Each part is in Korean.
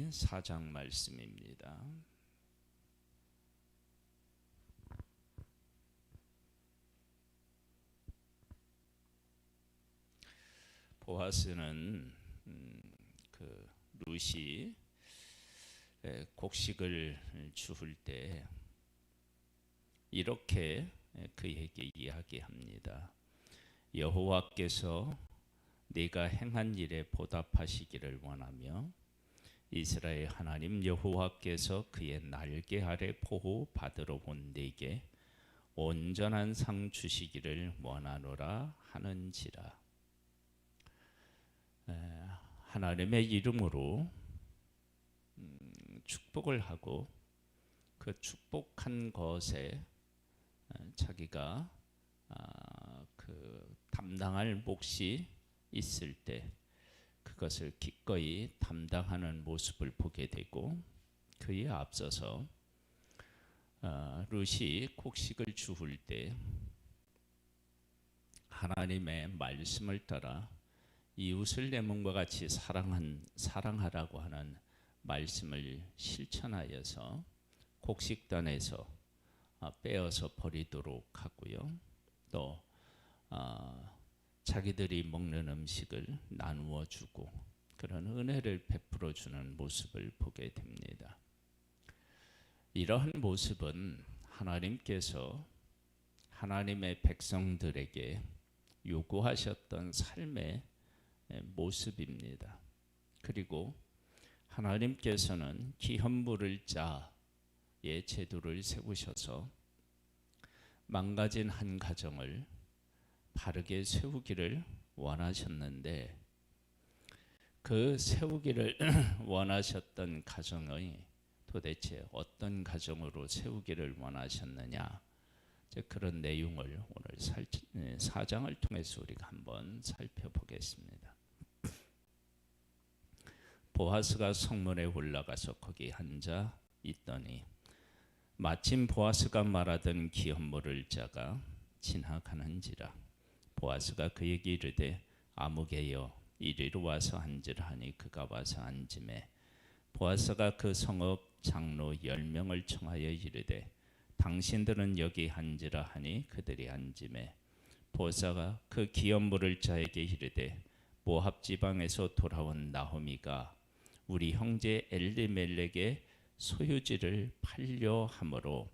누수기 4장 말씀입니다. 보아스는 그 룻이 곡식을 주울 때 이렇게 그에게 이야기합니다. 여호와께서 네가 행한 일에 보답하시기를 원하며 이스라엘 하나님 여호와께서 그의 날개 아래 보호받으러 온 네게 온전한 상 주시기를 원하노라 하는지라. 하나님의 이름으로 축복을 하고 그 축복한 것에 자기가 그 담당할 몫이 있을 때 그것을 기꺼이 담당하는 모습을 보게 되고, 그에 앞서서 룻이 곡식을 주울 때 하나님의 말씀을 따라 이웃을 내 몸과 같이 사랑하라고 하는 말씀을 실천하여서 곡식단에서 빼어서 버리도록 하고요. 또 자기들이 먹는 음식을 나누어 주고 그런 은혜를 베풀어 주는 모습을 보게 됩니다. 이러한 모습은 하나님께서 하나님의 백성들에게 요구하셨던 삶의 모습입니다. 그리고 하나님께서는 기업물을 자의 제도를 세우셔서 망가진 한 가정을 바르게 세우기를 원하셨는데, 그 세우기를 원하셨던 가정의 도대체 어떤 가정으로 세우기를 원하셨느냐, 그런 내용을 오늘 4장을 통해서 우리가 한번 살펴보겠습니다. 보아스가 성문에 올라가서 거기 앉아 있더니 마침 보아스가 말하던 기업물을 자가 지나가는지라. 보아스가 그에게 이르되 아무개여 이리로 와서 앉으라 하니 그가 와서 앉으매 보아스가 그 성읍 장로 10명을 청하여 이르되 당신들은 여기 앉으라 하니 그들이 앉으매 보아스가 그 기업물을 자에게 이르되 모압 지방에서 돌아온 나호미가 우리 형제 엘리멜렉의 소유지를 팔려 함으로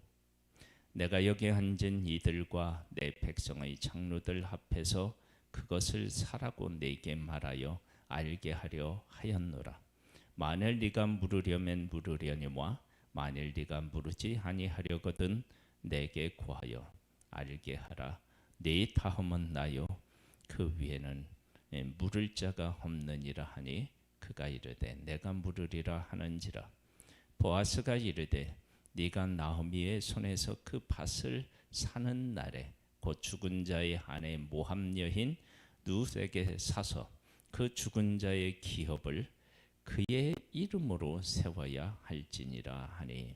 내가 여기 앉은 이들과 내 백성의 장로들 앞에서 그것을 사라고 네게 말하여 알게 하려 하였노라. 만일 네가 물으려면 물으려니와 만일 네가 물으지 아니하려거든 내게 구하여 알게 하라. 네 다음은 나요 그 위에는 물을 자가 없느니라 하니 그가 이르되 내가 물으리라 하는지라. 보아스가 이르되 네가 나오미의 손에서 그 밭을 사는 날에 곧 죽은 자의 아내 모압 여인 룻에게 사서 그 죽은 자의 기업을 그의 이름으로 세워야 할지니라 하니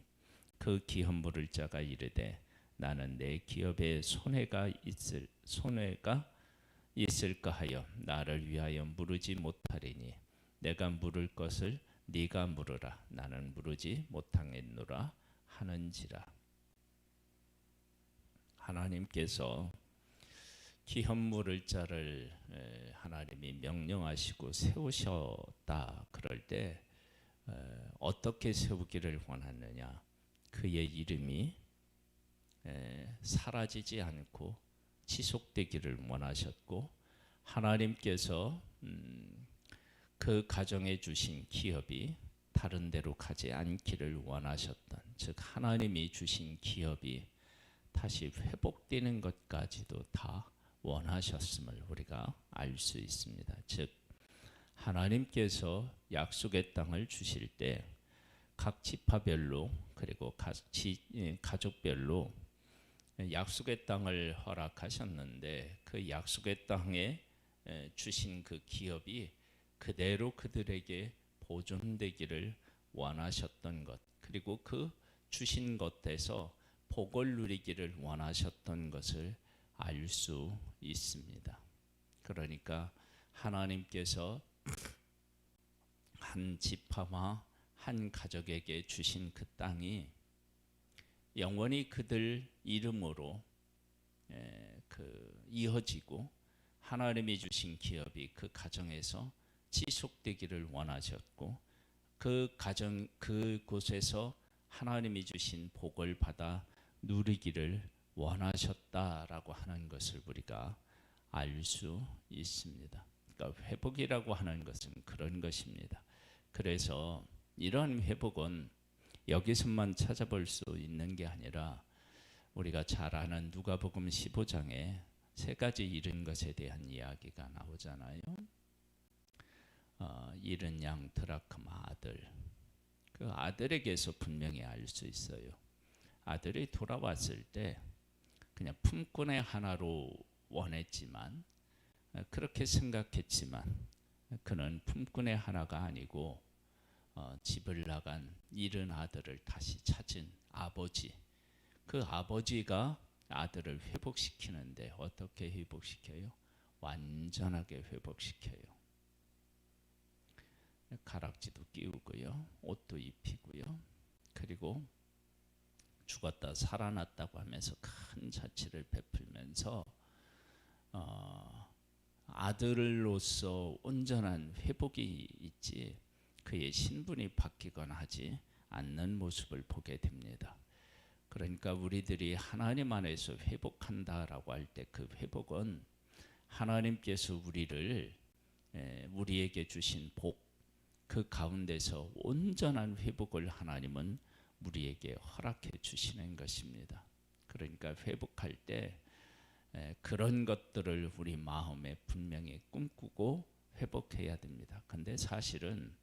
그 기업물을 자가 이르되 나는 내 기업에 손해가 있을까 하여 나를 위하여 물으지 못하리니 내가 물을 것을 네가 물으라. 나는 물으지 못하겠노라 하는지라. 하나님께서 기업물을 자를 하나님이 명령하시고 세우셨다. 그럴 때 어떻게 세우기를 원하느냐, 그의 이름이 사라지지 않고 지속되기를 원하셨고, 하나님께서 그 가정에 주신 기업이 다른 데로 가지 않기를 원하셨던, 즉 하나님이 주신 기업이 다시 회복되는 것까지도 다 원하셨음을 우리가 알 수 있습니다. 즉 하나님께서 약속의 땅을 주실 때 각 지파별로 그리고 가족별로 약속의 땅을 허락하셨는데, 그 약속의 땅에 주신 그 기업이 그대로 그들에게 보존되기를 원하셨던 것, 그리고 그 주신 것에서 복을 누리기를 원하셨던 것을 알 수 있습니다. 그러니까 하나님께서 한 지파와 한 가족에게 주신 그 땅이 영원히 그들 이름으로 이어지고 하나님이 주신 기업이 그 가정에서 지속되기를 원하셨고 그 가정 그곳에서 하나님이 주신 복을 받아 누리기를 원하셨다라고 하는 것을 우리가 알 수 있습니다. 그러니까 회복이라고 하는 것은 그런 것입니다. 그래서 이러한 회복은 여기서만 찾아볼 수 있는 게 아니라 우리가 잘 아는 누가복음 15장에 세 가지 잃은 것에 대한 이야기가 나오잖아요. 잃은 양 드라크마 아들. 그 아들에게서 분명히 알 수 있어요. 아들이 돌아왔을 때 그냥 품꾼의 하나로 원했지만 그렇게 생각했지만 그는 품꾼의 하나가 아니고 집을 나간 잃은 아들을 다시 찾은 아버지. 그 아버지가 아들을 회복시키는데 어떻게 회복시켜요? 완전하게 회복시켜요. 가락지도 끼우고요, 옷도 입히고요, 그리고 죽었다 살아났다고 하면서 큰 자치를 베풀면서 아들로서 온전한 회복이 있지 그의 신분이 바뀌거나 하지 않는 모습을 보게 됩니다. 그러니까 우리들이 하나님 안에서 회복한다라고 할 때 그 회복은 하나님께서 우리에게 주신 복 그 가운데서 온전한 회복을 하나님은 우리에게 허락해 주시는 것입니다. 그러니까 회복할 때 그런 것들을 우리 마음에 분명히 꿈꾸고 회복해야 됩니다. 근데 사실은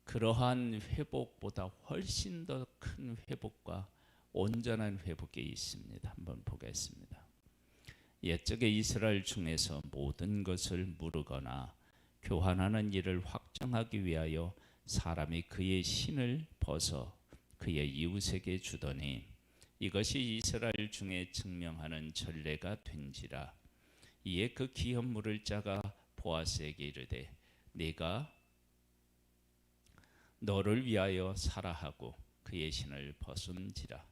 그러한 회복보다 훨씬 더 큰 회복과 온전한 회복이 있습니다. 한번 보겠습니다. 옛적에 이스라엘 중에서 모든 것을 무르거나 교환하는 일을 확정하기 위하여 사람이 그의 신을 벗어 그의 이웃에게 주더니 이것이 이스라엘 중에 증명하는 전례가 된지라. 이에 그 기업물을 짜가 보아스에게 이르되 네가 너를 위하여 사라 하고 그의 신을 벗은지라.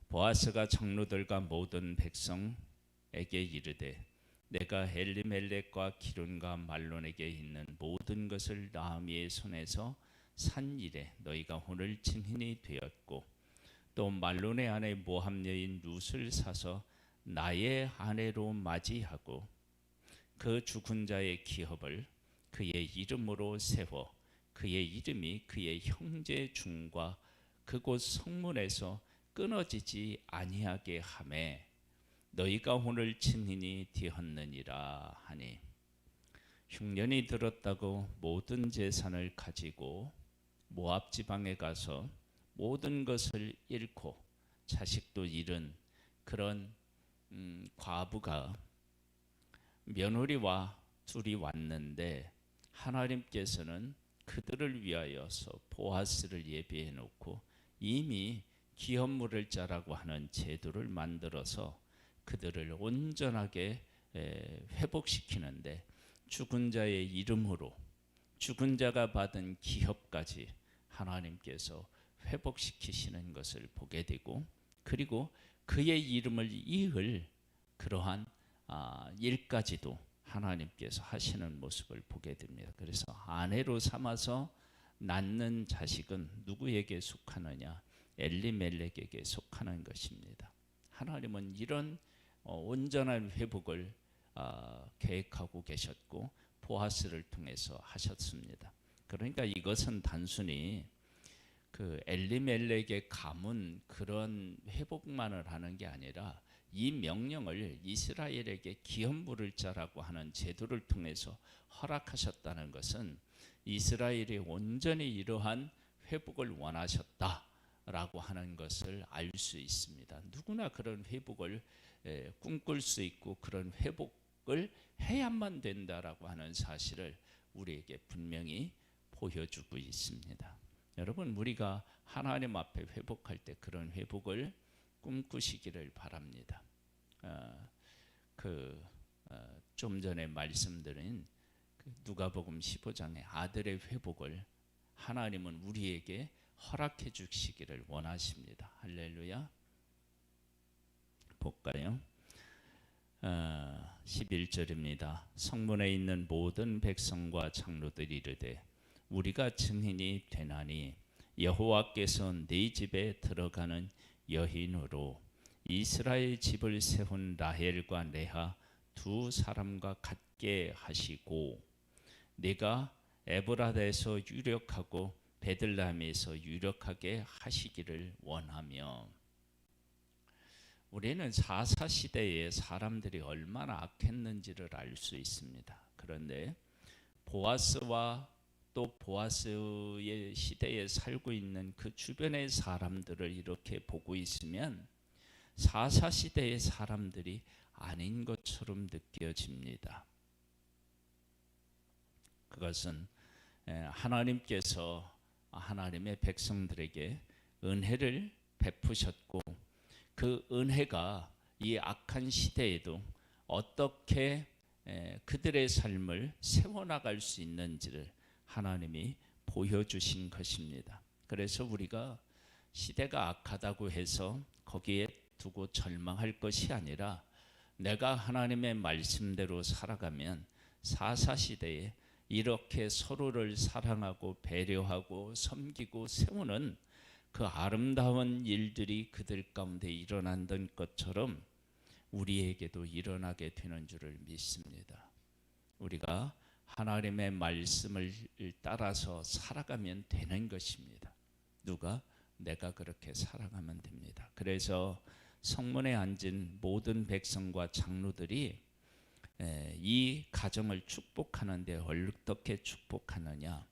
보아스가 장로들과 모든 백성에게 이르되 내가 엘리멜렉과 기륜과 말론에게 있는 모든 것을 나아미의 손에서 산 일에 너희가 오늘 증인이 되었고 또 말론의 아내 모함 여인 룻을 사서 나의 아내로 맞이하고 그 죽은 자의 기업을 그의 이름으로 세워 그의 이름이 그의 형제 중과 그곳 성문에서 끊어지지 아니하게 하매 너희가 오늘 증인이 되었느니라 하니 흉년이 들었다고 모든 재산을 가지고 모압 지방에 가서 모든 것을 잃고 자식도 잃은 그런 과부가 며느리와 둘이 왔는데 하나님께서는 그들을 위하여서 보아스를 예비해 놓고 이미 기업물을 짜라고 하는 제도를 만들어서 그들을 온전하게 회복시키는데 죽은 자의 이름으로 죽은 자가 받은 기업까지 하나님께서 회복시키시는 것을 보게 되고 그리고 그의 이름을 이을 그러한 일까지도 하나님께서 하시는 모습을 보게 됩니다. 그래서 아내로 삼아서 낳는 자식은 누구에게 속하느냐? 엘리멜렉에게 속하는 것입니다. 하나님은 이런 온전한 회복을 계획하고 계셨고 보아스를 통해서 하셨습니다. 그러니까 이것은 단순히 그 엘리멜렉의 가문 그런 회복만을 하는 게 아니라 이 명령을 이스라엘에게 기업물을 짜라고 하는 제도를 통해서 허락하셨다는 것은 이스라엘이 온전히 이러한 회복을 원하셨다라고 하는 것을 알 수 있습니다. 누구나 그런 회복을 꿈꿀 수 있고 그런 회복을 해야만 된다라고 하는 사실을 우리에게 분명히 보여주고 있습니다. 여러분 우리가 하나님 앞에 회복할 때 그런 회복을 꿈꾸시기를 바랍니다. 좀 전에 말씀드린 누가복음 15장의 아들의 회복을 하나님은 우리에게 허락해 주시기를 원하십니다. 할렐루야. 볼까요? 11절입니다. 성문에 있는 모든 백성과 장로들이 이르되 우리가 증인이 되나니 여호와께서 네 집에 들어가는 여인으로 이스라엘 집을 세운 라헬과 레아 두 사람과 같게 하시고 네가 에브라다에서 유력하고 베들레헴에서 유력하게 하시기를 원하며. 우리는 사사 시대에 사람들이 얼마나 악했는지를 알 수 있습니다. 그런데 보아스와 또 보아스의 시대에 살고 있는 그 주변의 사람들을 이렇게 보고 있으면 사사 시대의 사람들이 아닌 것처럼 느껴집니다. 그것은 하나님께서 하나님의 백성들에게 은혜를 베푸셨고 그 은혜가 이 악한 시대에도 어떻게 그들의 삶을 세워나갈 수 있는지를 하나님이 보여주신 것입니다. 그래서 우리가 시대가 악하다고 해서 거기에 두고 절망할 것이 아니라 내가 하나님의 말씀대로 살아가면 사사시대에 이렇게 서로를 사랑하고 배려하고 섬기고 세우는 그 아름다운 일들이 그들 가운데 일어났던 것처럼 우리에게도 일어나게 되는 줄을 믿습니다. 우리가 하나님의 말씀을 따라서 살아가면 되는 것입니다. 누가? 내가 그렇게 살아가면 됩니다. 그래서 성문에 앉은 모든 백성과 장로들이 이 가정을 축복하는데 어떻게 축복하느냐?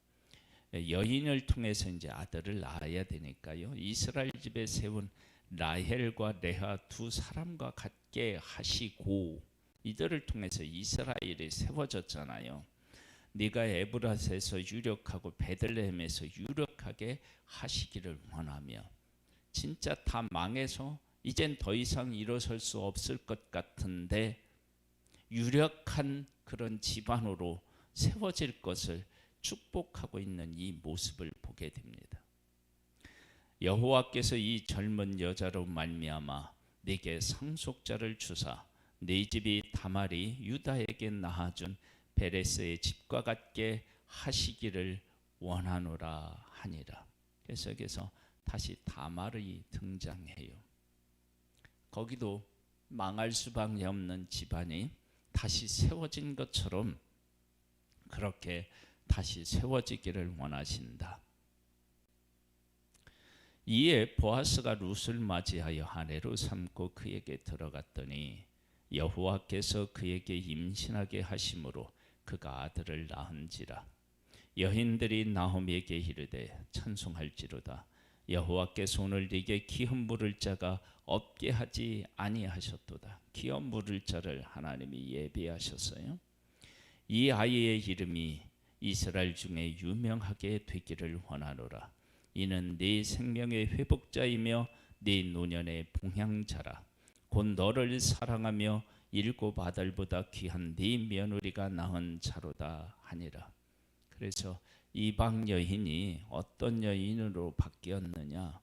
여인을 통해서 이제 아들을 낳아야 되니까요. 이스라엘 집에 세운 라헬과 레아 두 사람과 같게 하시고 이들을 통해서 이스라엘이 세워졌잖아요. 네가 에브라스에서 유력하고 베들레헴에서 유력하게 하시기를 원하며. 진짜 다 망해서 이젠 더 이상 일어설 수 없을 것 같은데 유력한 그런 집안으로 세워질 것을 축복하고 있는 이 모습을 보게 됩니다. 여호와께서 이 젊은 여자로 말미암아 네게 상속자를 주사 네 집이 다말이 유다에게 낳아준 베레스의 집과 같게 하시기를 원하노라 하니라. 그래서 여기서 다시 다말이 등장해요. 거기도 망할 수밖에 없는 집안이 다시 세워진 것처럼 그렇게 다시 세워지기를 원하신다. 이에 보아스가 룻을 맞이하여 아내로 삼고 그에게 들어갔더니 여호와께서 그에게 임신하게 하심으로 그가 아들을 낳은지라. 여인들이 나오미에게 이르되 찬송할지로다. 여호와께서 오늘 네게 기업 물을 자가 없게 하지 아니하셨도다. 기업 물을 자를 하나님이 예비하셨어요. 이 아이의 이름이 이스라엘 중에 유명하게 되기를 원하노라. 이는 네 생명의 회복자이며 네 노년의 봉향자라. 곧 너를 사랑하며 일곱 아들보다 귀한 네 며느리가 낳은 자로다 하니라. 그래서 이방 여인이 어떤 여인으로 바뀌었느냐?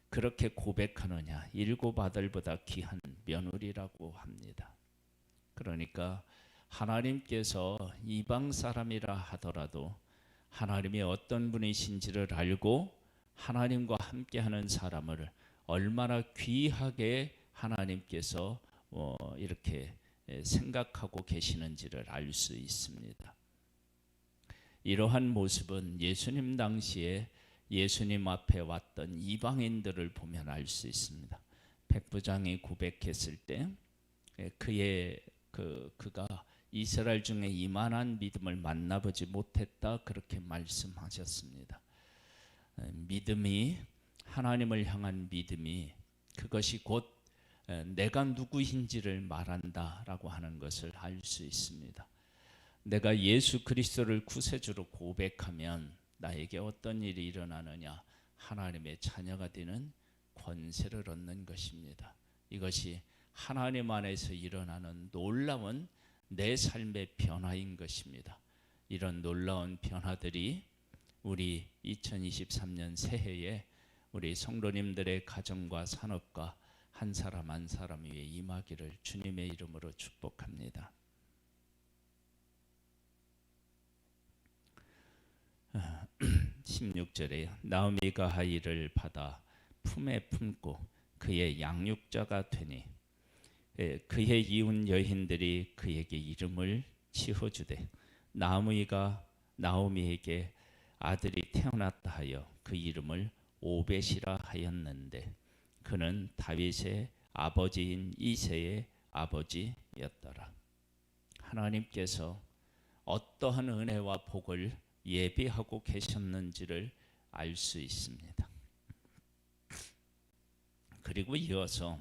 그렇게 고백하느냐? 일곱 아들보다 귀한 며느리라고 합니다. 그러니까 하나님께서 이방 사람이라 하더라도 하나님이 어떤 분이신지를 알고 하나님과 함께하는 사람을 얼마나 귀하게 하나님께서 이렇게 생각하고 계시는지를 알 수 있습니다. 이러한 모습은 예수님 당시에 예수님 앞에 왔던 이방인들을 보면 알 수 있습니다. 백부장이 고백했을 때 그가 이스라엘 중에 이만한 믿음을 만나보지 못했다 그렇게 말씀하셨습니다. 믿음이 하나님을 향한 믿음이 그것이 곧 내가 누구인지를 말한다라고 하는 것을 알 수 있습니다. 내가 예수 그리스도를 구세주로 고백하면 나에게 어떤 일이 일어나느냐? 하나님의 자녀가 되는 권세를 얻는 것입니다. 이것이 하나님 안에서 일어나는 놀라운 내 삶의 변화인 것입니다. 이런 놀라운 변화들이 우리 2023년 새해에 우리 성도님들의 가정과 산업과 한 사람 한 사람 위에 임하기를 주님의 이름으로 축복합니다. 16절에 나오미가 아이를 받아 품에 품고 그의 양육자가 되니 그의 이웃 여인들이 그에게 이름을 지어주되 나오미에게 아들이 태어났다 하여 그 이름을 오벳이라 하였는데 그는 다윗의 아버지인 이새의 아버지였더라. 하나님께서 어떠한 은혜와 복을 예비하고 계셨는지를 알 수 있습니다. 그리고 이어서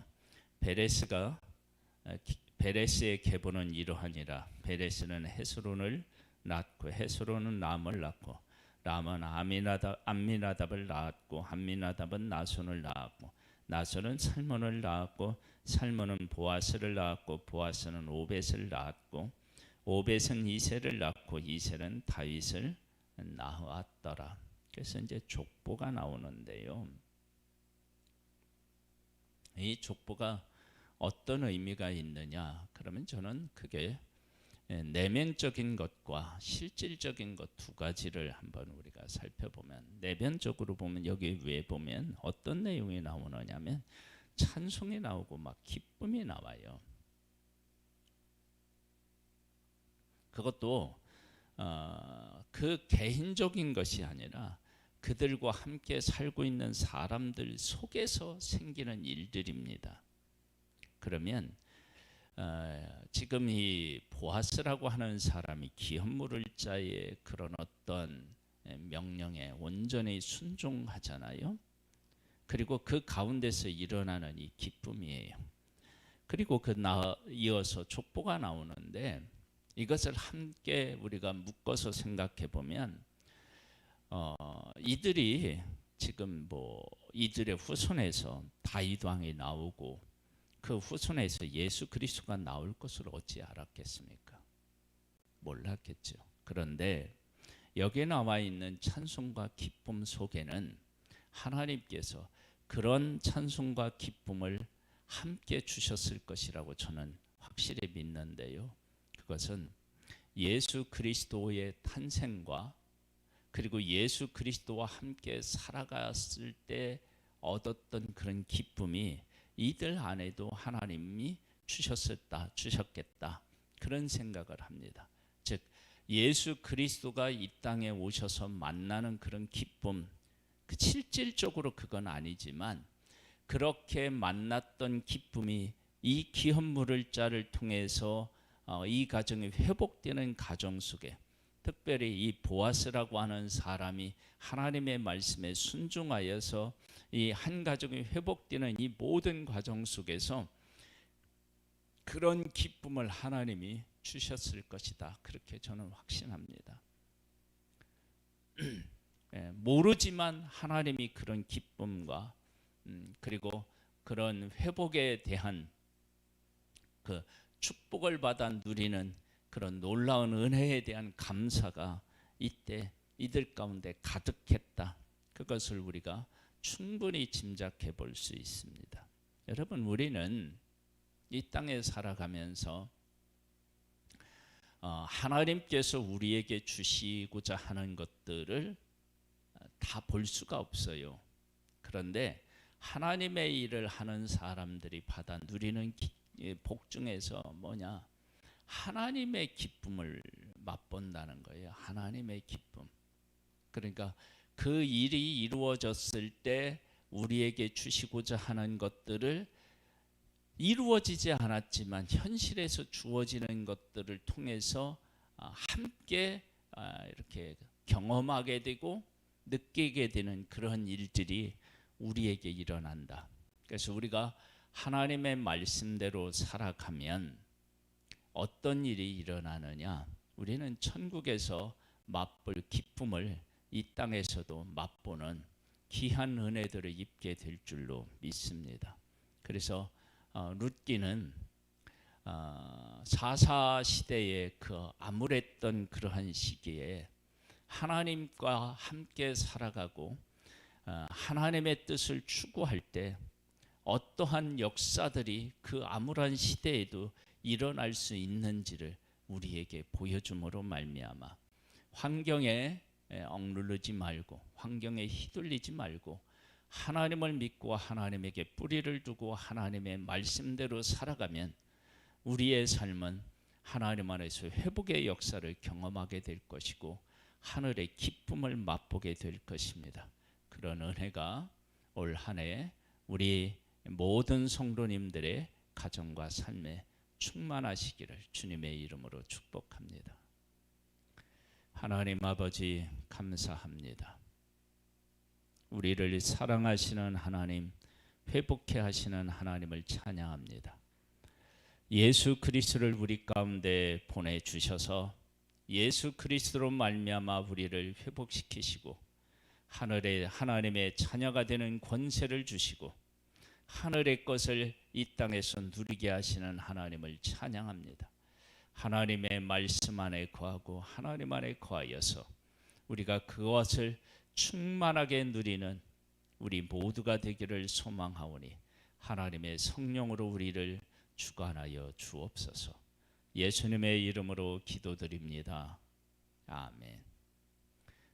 베레스의 계보는 이러하니라. 베레스는 헤스론을 낳고 헤스론은 람을 낳고 람은 암미나답을 낳았고 암미나답은 나손을 낳았고 나손은 살몬을 낳았고 살몬은 보아스를 낳았고 보아스는 오벳을 낳았고 오벳은 이새를 낳고 이새는 다윗을 낳았더라. 그래서 이제 족보가 나오는데요. 이 족보가 어떤 의미가 있느냐? 그러면 저는 그게 내면적인 것과 실질적인 것 두 가지를 한번 우리가 살펴보면, 내면적으로 보면 여기 위에 보면 어떤 내용이 나오느냐면 찬송이 나오고 막 기쁨이 나와요. 그것도 그 개인적인 것이 아니라 그들과 함께 살고 있는 사람들 속에서 생기는 일들입니다. 그러면 지금 이 보아스라고 하는 사람이 기업물을 자의 그런 어떤 명령에 온전히 순종하잖아요. 그리고 그 가운데서 일어나는 이 기쁨이에요. 그리고 이어서 족보가 나오는데 이것을 함께 우리가 묶어서 생각해 보면 이들이 지금 이들의 후손에서 다윗 왕이 나오고 그 후손에서 예수 그리스도가 나올 것을 어찌 알았겠습니까? 몰랐겠죠. 그런데 여기에 나와 있는 찬송과 기쁨 속에는 하나님께서 그런 찬송과 기쁨을 함께 주셨을 것이라고 저는 확실히 믿는데요. 그것은 예수 그리스도의 탄생과 그리고 예수 그리스도와 함께 살아갔을 때 얻었던 그런 기쁨이 이들 안에도 하나님이 주셨겠다 그런 생각을 합니다. 즉 예수 그리스도가 이 땅에 오셔서 만나는 그런 기쁨, 실질적으로 그건 아니지만 그렇게 만났던 기쁨이 이 기업물을 자를 통해서 이 가정이 회복되는 가정 속에, 특별히 이 보아스라고 하는 사람이 하나님의 말씀에 순종하여서 이 한 가정이 회복되는 이 모든 과정 속에서 그런 기쁨을 하나님이 주셨을 것이다. 그렇게 저는 확신합니다. 모르지만 하나님이 그런 기쁨과 그리고 그런 회복에 대한 그 축복을 받아 누리는 그런 놀라운 은혜에 대한 감사가 이때 이들 가운데 가득했다. 그것을 우리가 충분히 짐작해 볼 수 있습니다. 여러분, 우리는 이 땅에 살아가면서 하나님께서 우리에게 주시고자 하는 것들을 다 볼 수가 없어요. 그런데 하나님의 일을 하는 사람들이 받아 누리는 복 중에서 뭐냐? 하나님의 기쁨을 맛본다는 거예요. 하나님의 기쁨. 그러니까 그 일이 이루어졌을 때 우리에게 주시고자 하는 것들을 이루어지지 않았지만 현실에서 주어지는 것들을 통해서 함께 이렇게 경험하게 되고 느끼게 되는 그런 일들이 우리에게 일어난다. 그래서 우리가 하나님의 말씀대로 살아가면 어떤 일이 일어나느냐? 우리는 천국에서 맛볼 기쁨을 이 땅에서도 맛보는 귀한 은혜들을 입게 될 줄로 믿습니다. 그래서 룻기는 사사 시대의 그 암울했던 그러한 시기에 하나님과 함께 살아가고 하나님의 뜻을 추구할 때 어떠한 역사들이 그 암울한 시대에도 일어날 수 있는지를 우리에게 보여줌으로 말미암아 환경에 억누르지 말고 환경에 휘둘리지 말고 하나님을 믿고 하나님에게 뿌리를 두고 하나님의 말씀대로 살아가면 우리의 삶은 하나님 안에서 회복의 역사를 경험하게 될 것이고 하늘의 기쁨을 맛보게 될 것입니다. 그런 은혜가 올 한 해 우리 모든 성도님들의 가정과 삶에 충만하시기를 주님의 이름으로 축복합니다. 하나님 아버지 감사합니다. 우리를 사랑하시는 하나님, 회복케 하시는 하나님을 찬양합니다. 예수 그리스도를 우리 가운데 보내주셔서 예수 그리스도로 말미암아 우리를 회복시키시고 하늘에 하나님의 자녀가 되는 권세를 주시고 하늘의 것을 이 땅에서 누리게 하시는 하나님을 찬양합니다. 하나님의 말씀 안에 거하고 하나님 안에 거하여서 우리가 그것을 충만하게 누리는 우리 모두가 되기를 소망하오니 하나님의 성령으로 우리를 주관하여 주옵소서. 예수님의 이름으로 기도드립니다. 아멘.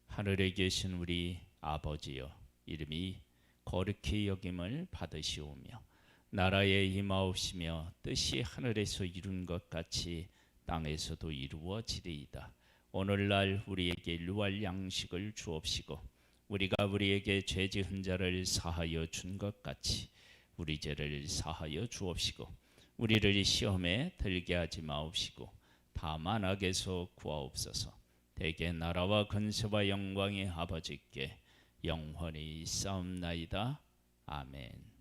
하늘에 계신 우리 아버지여, 이름이 거룩히 여김을 받으시오며 나라에 임하옵시며 뜻이 하늘에서 이룬 것 같이 땅에서도 이루어지리이다. 오늘날 우리에게 일용할 양식을 주옵시고 우리가 우리에게 죄 지은 자를 사하여 준 것 같이 우리 죄를 사하여 주옵시고 우리를 시험에 들게 하지 마옵시고 다만 악에서 구하옵소서. 대개 나라와 권세와 영광이 아버지께 영원히 있사옵나이다. 아멘.